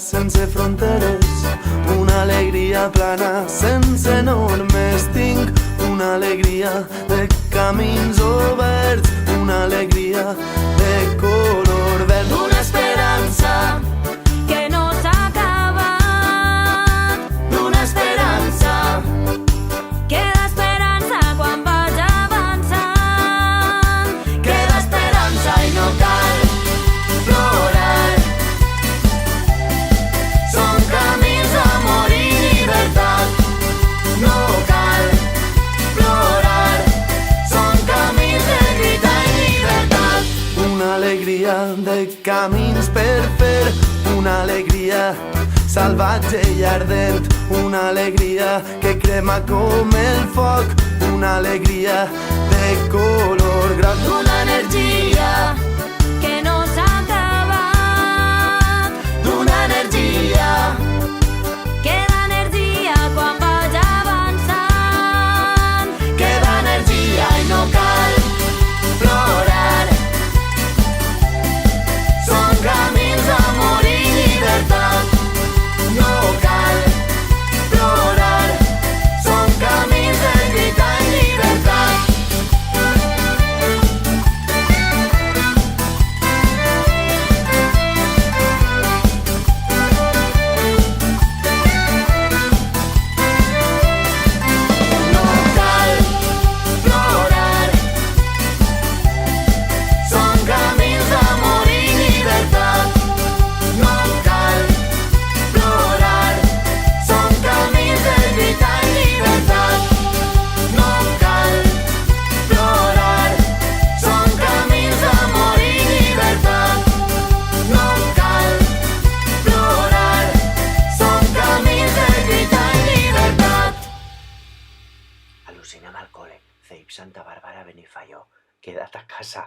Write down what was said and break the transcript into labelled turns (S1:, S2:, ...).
S1: sense fronteres, una alegria plana sense normes. Tinc una alegria de camins oberts, una alegria de color verd, una esperança
S2: que no s'ha acabat,
S1: d'una esperança.
S2: queda esperança quan vaig avançant,
S1: Queda esperança i no cal plorar. Són camins d'amor i llibertat. No cal plorar. Són camins de lluita i llibertat. Una alegria de camins per fer, una alegria salvatge i ardent, una alegria que crema com el foc, una alegria de color groc, d'una energia,
S2: que no s'ha acabat,
S1: d'una energia.
S2: queda energia quan vaig avançant,
S1: Queda energia i no cal plorar. Són camins d'amor i llibertat. No cal plorar. Són camins de lluita i llibertat. No cal plorar. Són camins d'amor i llibertat. No cal plorar. Són camins de lluita i llibertat. No cal plorar. Són camins d'amor i llibertat. No cal plorar. Són camins de lluita i llibertat.
S3: Al·lucinem al col·le. Ceip Santa Bàrbara Benifaió. Queda't a casa.